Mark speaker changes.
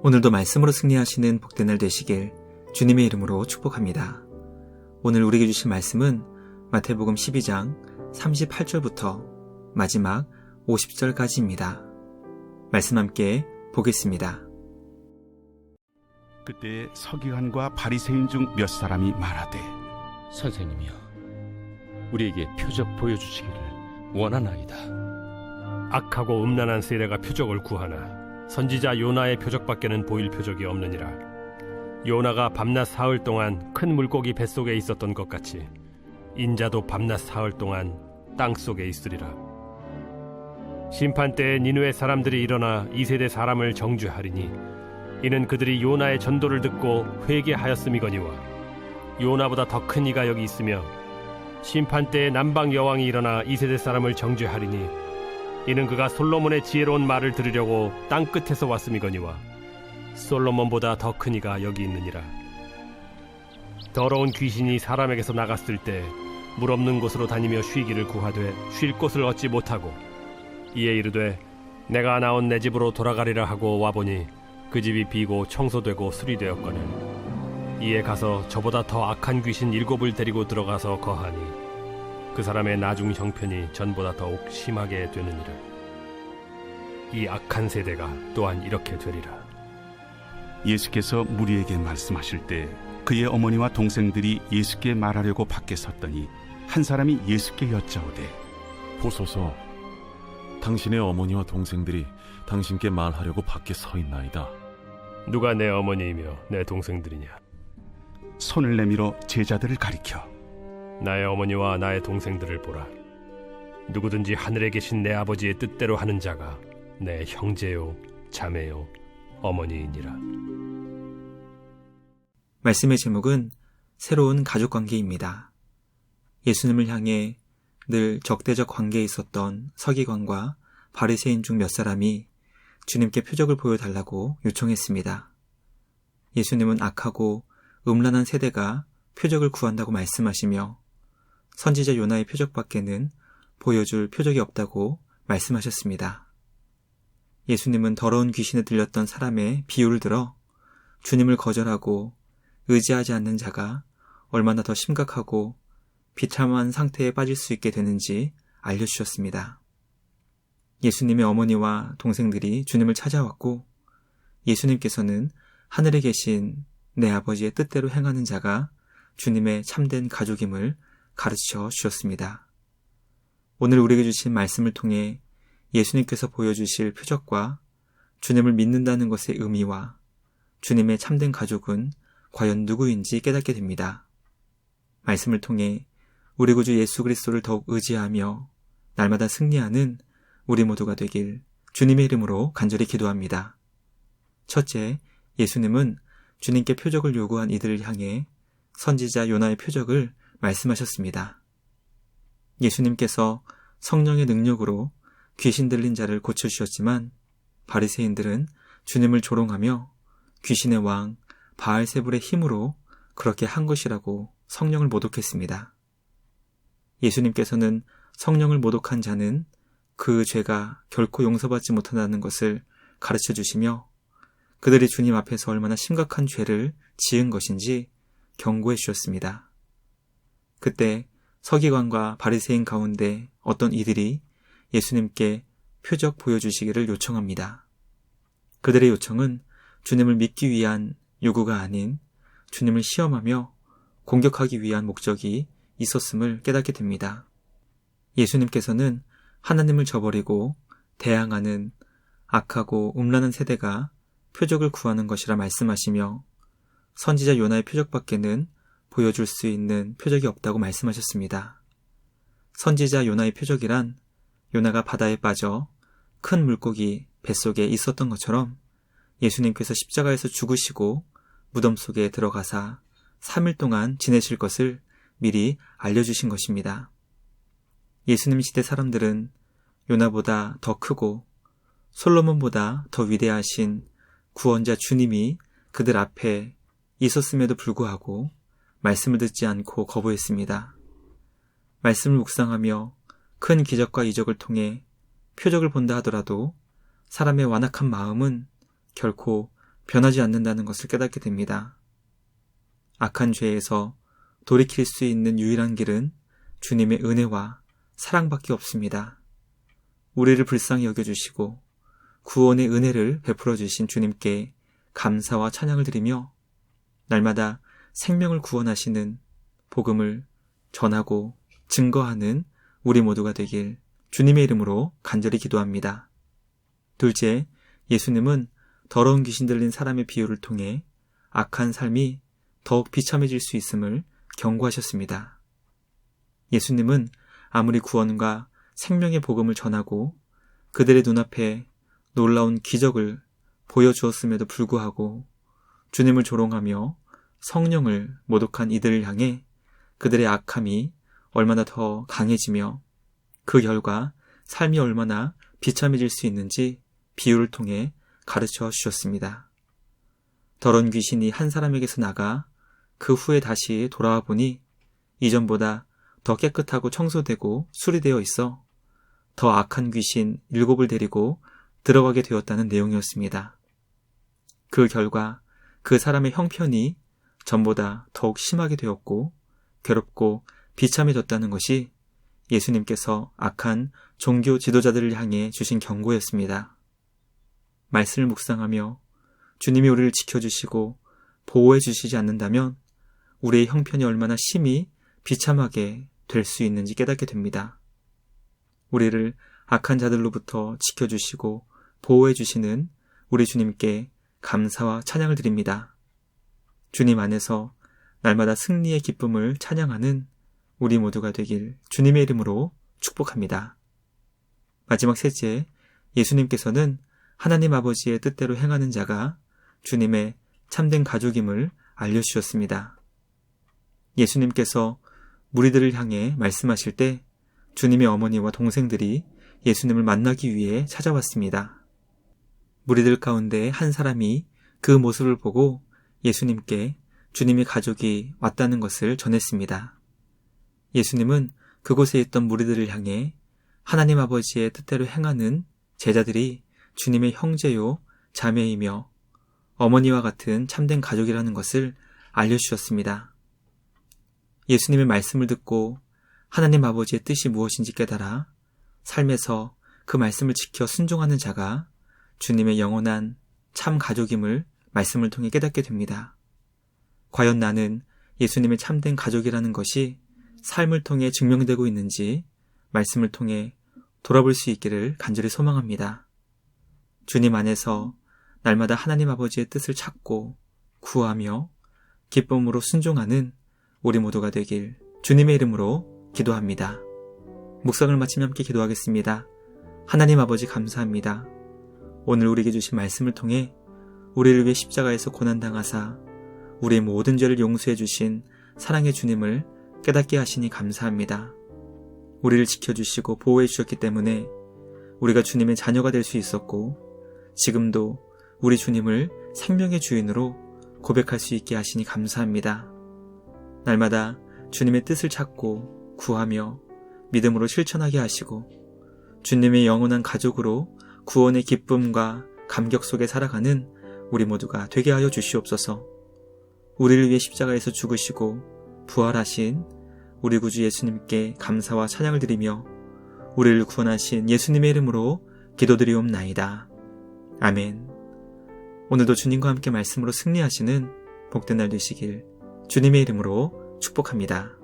Speaker 1: 오늘도 말씀으로 승리하시는 복된 날 되시길 주님의 이름으로 축복합니다. 오늘 우리에게 주신 말씀은 마태복음 12장 38절부터 마지막 50절까지입니다. 말씀 함께 보겠습니다.
Speaker 2: 그때 서기관과 바리새인 중 몇 사람이 말하되,
Speaker 3: 선생님이여, 우리에게 표적 보여주시기를 원하나이다.
Speaker 4: 악하고 음란한 세대가 표적을 구하나 선지자 요나의 표적밖에는 보일 표적이 없느니라. 요나가 밤낮 사흘 동안 큰 물고기 뱃속에 있었던 것 같이 인자도 밤낮 사흘 동안 땅속에 있으리라. 심판때에 니느웨 사람들이 일어나 이 세대 사람을 정죄하리니 이는 그들이 요나의 전도를 듣고 회개하였음이거니와 요나보다 더 큰 이가 여기 있으며 심판때에 남방 여왕이 일어나 이 세대 사람을 정죄하리니 이는 그가 솔로몬의 지혜로운 말을 들으려고 땅끝에서 왔음이거니와 솔로몬보다 더 큰 이가 여기 있느니라. 더러운 귀신이 사람에게서 나갔을 때 물 없는 곳으로 다니며 쉬기를 구하되 쉴 곳을 얻지 못하고 이에 이르되 내가 나온 내 집으로 돌아가리라 하고 와보니 그 집이 비고 청소되고 수리되었거늘 이에 가서 저보다 더 악한 귀신 7을 데리고 들어가서 거하니 그 사람의 나중 형편이 전보다 더욱 심하게 되느니라. 이 악한 세대가 또한 이렇게 되리라.
Speaker 2: 예수께서 무리에게 말씀하실 때 그의 어머니와 동생들이 예수께 말하려고 밖에 섰더니 한 사람이 예수께 여짜오되,
Speaker 5: 보소서, 당신의 어머니와 동생들이 당신께 말하려고 밖에 서 있나이다.
Speaker 4: 누가 내 어머니이며 내 동생들이냐?
Speaker 2: 손을 내밀어 제자들을 가리켜
Speaker 4: 나의 어머니와 나의 동생들을 보라. 누구든지 하늘에 계신 내 아버지의 뜻대로 하는 자가 내 형제요 자매요 어머니이니라.
Speaker 1: 말씀의 제목은 새로운 가족관계입니다. 예수님을 향해 늘 적대적 관계에 있었던 서기관과 바리새인 중 몇 사람이 주님께 표적을 보여달라고 요청했습니다. 예수님은 악하고 음란한 세대가 표적을 구한다고 말씀하시며 선지자 요나의 표적밖에는 보여줄 표적이 없다고 말씀하셨습니다. 예수님은 더러운 귀신에 들렸던 사람의 비유를 들어 주님을 거절하고 의지하지 않는 자가 얼마나 더 심각하고 비참한 상태에 빠질 수 있게 되는지 알려주셨습니다. 예수님의 어머니와 동생들이 주님을 찾아왔고 예수님께서는 하늘에 계신 내 아버지의 뜻대로 행하는 자가 주님의 참된 가족임을 가르쳐 주셨습니다. 오늘 우리에게 주신 말씀을 통해 예수님께서 보여주실 표적과 주님을 믿는다는 것의 의미와 주님의 참된 가족은 과연 누구인지 깨닫게 됩니다. 말씀을 통해 우리 구주 예수 그리스도를 더욱 의지하며 날마다 승리하는 우리 모두가 되길 주님의 이름으로 간절히 기도합니다. 첫째, 예수님은 주님께 표적을 요구한 이들을 향해 선지자 요나의 표적을 말씀하셨습니다. 예수님께서 성령의 능력으로 귀신 들린 자를 고쳐주셨지만 바리새인들은 주님을 조롱하며 귀신의 왕 바알세불의 힘으로 그렇게 한 것이라고 성령을 모독했습니다. 예수님께서는 성령을 모독한 자는 그 죄가 결코 용서받지 못한다는 것을 가르쳐 주시며 그들이 주님 앞에서 얼마나 심각한 죄를 지은 것인지 경고해 주셨습니다. 그때 서기관과 바리새인 가운데 어떤 이들이 예수님께 표적 보여주시기를 요청합니다. 그들의 요청은 주님을 믿기 위한 요구가 아닌 주님을 시험하며 공격하기 위한 목적이 있었음을 깨닫게 됩니다. 예수님께서는 하나님을 저버리고 대항하는 악하고 음란한 세대가 표적을 구하는 것이라 말씀하시며 선지자 요나의 표적밖에는 보여줄 수 있는 표적이 없다고 말씀하셨습니다. 선지자 요나의 표적이란 요나가 바다에 빠져 큰 물고기 뱃속에 있었던 것처럼 예수님께서 십자가에서 죽으시고 무덤 속에 들어가사 3일 동안 지내실 것을 미리 알려주신 것입니다. 예수님 시대 사람들은 요나보다 더 크고 솔로몬보다 더 위대하신 구원자 주님이 그들 앞에 있었음에도 불구하고 말씀을 듣지 않고 거부했습니다. 말씀을 묵상하며 큰 기적과 이적을 통해 표적을 본다 하더라도 사람의 완악한 마음은 결코 변하지 않는다는 것을 깨닫게 됩니다. 악한 죄에서 돌이킬 수 있는 유일한 길은 주님의 은혜와 사랑밖에 없습니다. 우리를 불쌍히 여겨주시고 구원의 은혜를 베풀어 주신 주님께 감사와 찬양을 드리며 날마다 생명을 구원하시는 복음을 전하고 증거하는 우리 모두가 되길 주님의 이름으로 간절히 기도합니다. 둘째, 예수님은 더러운 귀신 들린 사람의 비유를 통해 악한 삶이 더욱 비참해질 수 있음을 경고하셨습니다. 예수님은 아무리 구원과 생명의 복음을 전하고 그들의 눈앞에 놀라운 기적을 보여주었음에도 불구하고 주님을 조롱하며 성령을 모독한 이들을 향해 그들의 악함이 얼마나 더 강해지며 그 결과 삶이 얼마나 비참해질 수 있는지 비유를 통해 가르쳐 주셨습니다. 더러운 귀신이 한 사람에게서 나가 그 후에 다시 돌아와 보니 이전보다 더 깨끗하고 청소되고 수리되어 있어 더 악한 귀신 7을 데리고 들어가게 되었다는 내용이었습니다. 그 결과 그 사람의 형편이 전보다 더욱 심하게 되었고 괴롭고 비참해졌다는 것이 예수님께서 악한 종교 지도자들을 향해 주신 경고였습니다. 말씀을 묵상하며 주님이 우리를 지켜주시고 보호해 주시지 않는다면 우리의 형편이 얼마나 심히 비참하게 될 수 있는지 깨닫게 됩니다. 우리를 악한 자들로부터 지켜주시고 보호해 주시는 우리 주님께 감사와 찬양을 드립니다. 주님 안에서 날마다 승리의 기쁨을 찬양하는 우리 모두가 되길 주님의 이름으로 축복합니다. 마지막 셋째, 예수님께서는 하나님 아버지의 뜻대로 행하는 자가 주님의 참된 가족임을 알려주셨습니다. 예수님께서 무리들을 향해 말씀하실 때 주님의 어머니와 동생들이 예수님을 만나기 위해 찾아왔습니다. 무리들 가운데 한 사람이 그 모습을 보고 예수님께 주님의 가족이 왔다는 것을 전했습니다. 예수님은 그곳에 있던 무리들을 향해 하나님 아버지의 뜻대로 행하는 제자들이 주님의 형제요 자매이며 어머니와 같은 참된 가족이라는 것을 알려주셨습니다. 예수님의 말씀을 듣고 하나님 아버지의 뜻이 무엇인지 깨달아 삶에서 그 말씀을 지켜 순종하는 자가 주님의 영원한 참 가족임을 말씀을 통해 깨닫게 됩니다. 과연 나는 예수님의 참된 가족이라는 것이 삶을 통해 증명되고 있는지 말씀을 통해 돌아볼 수 있기를 간절히 소망합니다. 주님 안에서 날마다 하나님 아버지의 뜻을 찾고 구하며 기쁨으로 순종하는 우리 모두가 되길 주님의 이름으로 기도합니다. 묵상을 마치며 함께 기도하겠습니다. 하나님 아버지 감사합니다. 오늘 우리에게 주신 말씀을 통해 우리를 위해 십자가에서 고난당하사 우리의 모든 죄를 용서해 주신 사랑의 주님을 깨닫게 하시니 감사합니다. 우리를 지켜주시고 보호해 주셨기 때문에 우리가 주님의 자녀가 될 수 있었고 지금도 우리 주님을 생명의 주인으로 고백할 수 있게 하시니 감사합니다. 날마다 주님의 뜻을 찾고 구하며 믿음으로 실천하게 하시고 주님의 영원한 가족으로 구원의 기쁨과 감격 속에 살아가는 우리 모두가 되게 하여 주시옵소서. 우리를 위해 십자가에서 죽으시고 부활하신 우리 구주 예수님께 감사와 찬양을 드리며 우리를 구원하신 예수님의 이름으로 기도드리옵나이다. 아멘. 오늘도 주님과 함께 말씀으로 승리하시는 복된 날 되시길 주님의 이름으로 축복합니다.